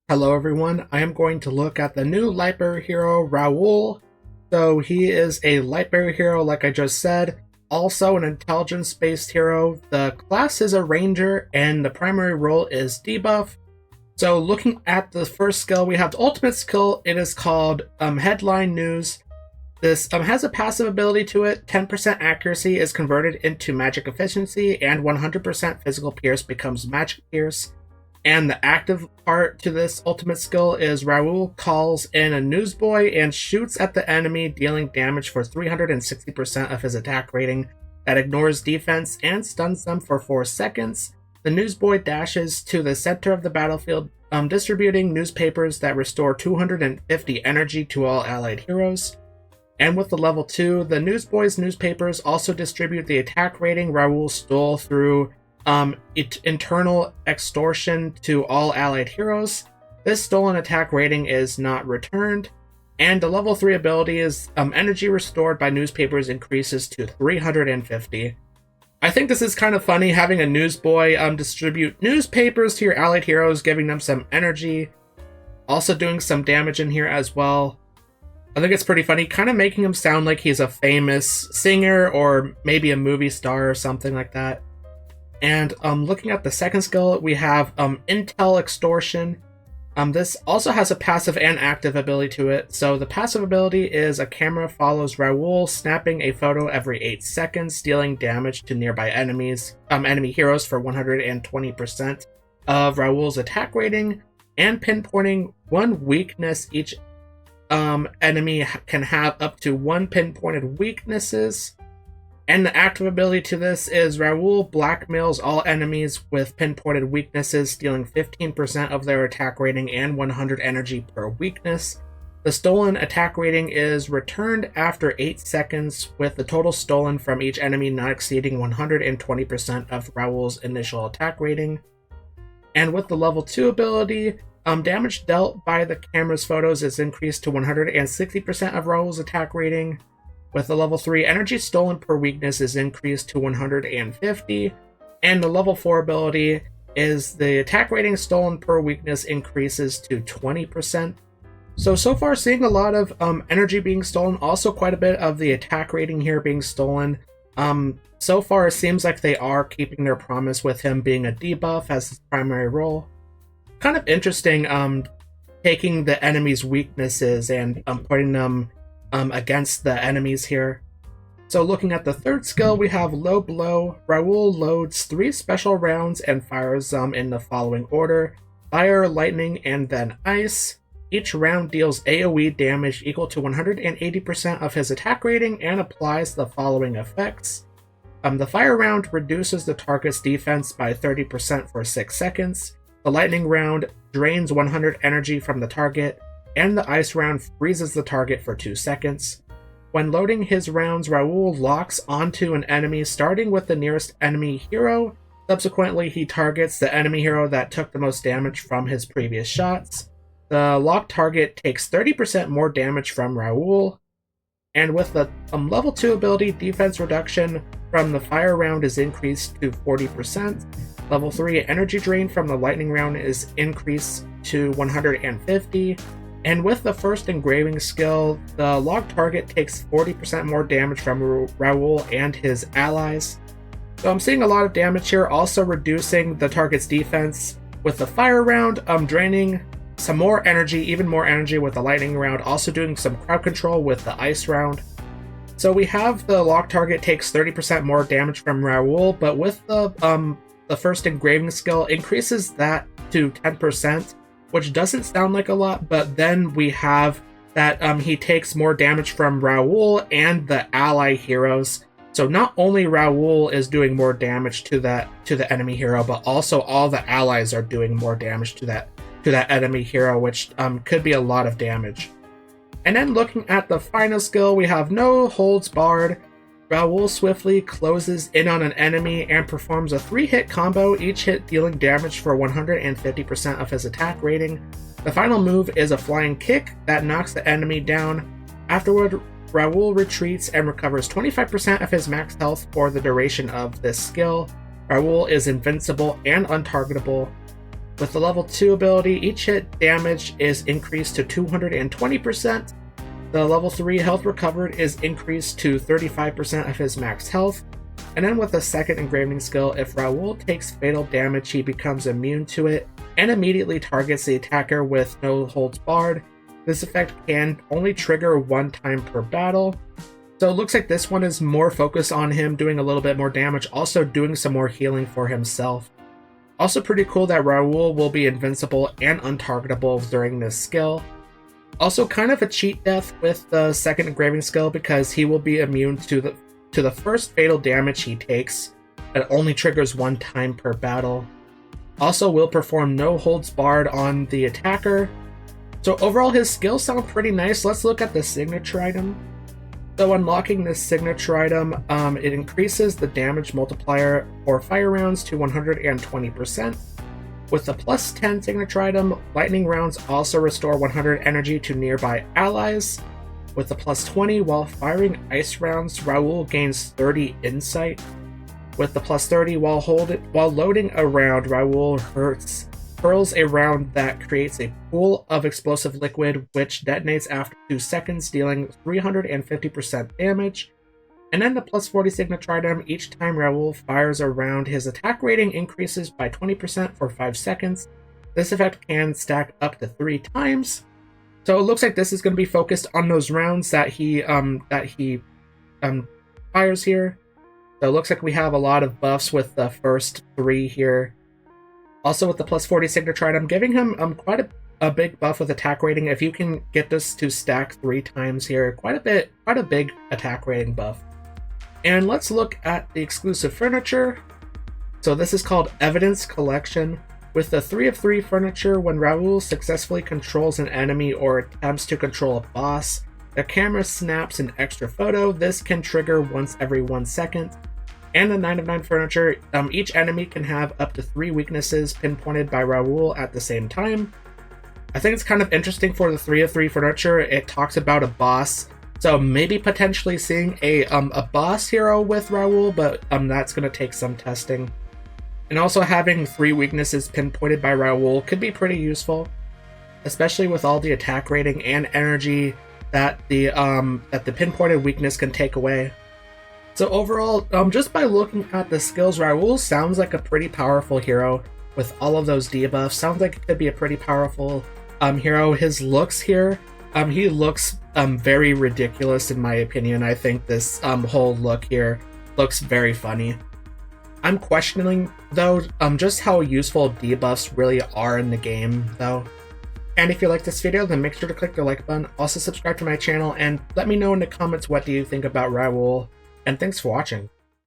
Hello everyone, I am going to look at the new Lightbearer hero, Raoul. So he is a Lightbearer hero like I just said, also an intelligence-based hero. The class is a ranger and the primary role is debuff. So looking at the first skill, we have the ultimate skill. It is called Headline News. This has a passive ability to it. 10% accuracy is converted into magic efficiency and 100% physical pierce becomes magic pierce. And the active part to this ultimate skill is Raoul calls in a newsboy and shoots at the enemy, dealing damage for 360% of his attack rating that ignores defense and stuns them for 4 seconds. The newsboy dashes to the center of the battlefield, distributing newspapers that restore 250 energy to all allied heroes. And with the level 2, the newsboy's newspapers also distribute the attack rating Raoul stole through internal extortion to all allied heroes. This stolen attack rating is not returned, and the level 3 ability is energy restored by newspapers increases to 350. I think this is kind of funny, having a newsboy distribute newspapers to your allied heroes, giving them some energy, also doing some damage in here as well. I think it's pretty funny, kind of making him sound like he's a famous singer or maybe a movie star or something like that. And looking at the second skill, we have Intel Extortion. This also has a passive and active ability to it. So the passive ability is a camera follows Raoul, snapping a photo every 8 seconds, dealing damage to nearby enemy heroes for 120% of Raoul's attack rating, and pinpointing one weakness. Each enemy can have up to 1 pinpointed weaknesses. And the active ability to this is Raoul blackmails all enemies with pinpointed weaknesses, stealing 15% of their attack rating and 100 energy per weakness. The stolen attack rating is returned after 8 seconds, with the total stolen from each enemy not exceeding 120% of Raoul's initial attack rating. And with the level 2 ability, damage dealt by the camera's photos is increased to 160% of Raoul's attack rating. With the level 3, energy stolen per weakness is increased to 150, and the level 4 ability is the attack rating stolen per weakness increases to 20%. So far seeing a lot of energy being stolen, also quite a bit of the attack rating here being stolen. So far it seems like they are keeping their promise with him being a debuff as his primary role. Kind of interesting taking the enemy's weaknesses and putting them against the enemies here. So looking at the third skill, we have Low Blow. Raoul loads 3 special rounds and fires them in the following order: fire, lightning, and then ice. Each round deals AoE damage equal to 180% of his attack rating and applies the following effects. The fire round reduces the target's defense by 30% for 6 seconds. The lightning round drains 100 energy from the target, and the ice round freezes the target for 2 seconds. When loading his rounds, Raoul locks onto an enemy, starting with the nearest enemy hero. Subsequently, he targets the enemy hero that took the most damage from his previous shots. The locked target takes 30% more damage from Raoul. And with the level 2 ability, defense reduction from the fire round is increased to 40%. Level 3, energy drain from the lightning round is increased to 150. And with the first engraving skill, the locked target takes 40% more damage from Raoul and his allies. So I'm seeing a lot of damage here, also reducing the target's defense. With the fire round, draining some more energy, even more energy with the lightning round, also doing some crowd control with the ice round. So we have the locked target takes 30% more damage from Raoul, but with the first engraving skill, increases that to 10%. Which doesn't sound like a lot, but then we have that he takes more damage from Raoul and the ally heroes. So not only Raoul is doing more damage to the enemy hero, but also all the allies are doing more damage to that enemy hero, which could be a lot of damage. And then looking at the final skill, we have No Holds Barred. Raoul swiftly closes in on an enemy and performs a 3-hit combo, each hit dealing damage for 150% of his attack rating. The final move is a flying kick that knocks the enemy down. Afterward, Raoul retreats and recovers 25% of his max health for the duration of this skill. Raoul is invincible and untargetable. With the level 2 ability, each hit damage is increased to 220%. The level 3 health recovered is increased to 35% of his max health. And then with the second engraving skill, if Raoul takes fatal damage, he becomes immune to it and immediately targets the attacker with no holds barred. This effect can only trigger one time per battle. So it looks like this one is more focused on him doing a little bit more damage, also doing some more healing for himself. Also pretty cool that Raoul will be invincible and untargetable during this skill. Also kind of a cheat death with the second engraving skill because he will be immune to the first fatal damage he takes. It only triggers one time per battle. Also will perform no holds barred on the attacker. So overall his skills sound pretty nice. Let's look at the signature item. So unlocking this signature item, it increases the damage multiplier for fire rounds to 120%. With the plus 10 signature item, lightning rounds also restore 100 energy to nearby allies. With the plus 20, while firing ice rounds, Raoul gains 30 insight. With the plus 30, while loading a round, Raoul hurls a round that creates a pool of explosive liquid which detonates after 2 seconds, dealing 350% damage. And then the plus 40 signature item, each time Raoul fires a round, his attack rating increases by 20% for 5 seconds. This effect can stack up to 3 times. So it looks like this is going to be focused on those rounds that he fires here. So it looks like we have a lot of buffs with the first 3 here. Also with the plus 40 signature item, giving him quite a big buff with attack rating. If you can get this to stack 3 times here, quite a big attack rating buff. And let's look at the exclusive furniture. So this is called Evidence Collection. With the 3 of 3 furniture, when Raoul successfully controls an enemy or attempts to control a boss, the camera snaps an extra photo. This can trigger once every 1 second. And the 9 of 9 furniture, each enemy can have up to 3 weaknesses pinpointed by Raoul at the same time. I think it's kind of interesting for the 3 of 3 furniture. It talks about a boss. So maybe potentially seeing a boss hero with Raoul, but that's going to take some testing. And also having 3 weaknesses pinpointed by Raoul could be pretty useful, especially with all the attack rating and energy that the pinpointed weakness can take away. So overall, just by looking at the skills, Raoul sounds like a pretty powerful hero with all of those debuffs. Sounds like it could be a pretty powerful hero. His looks here, he looks very ridiculous in my opinion. I think this whole look here looks very funny. I'm questioning though just how useful debuffs really are in the game though. And if you like this video, then make sure to click the like button. Also subscribe to my channel and let me know in the comments what do you think about Raoul. And thanks for watching.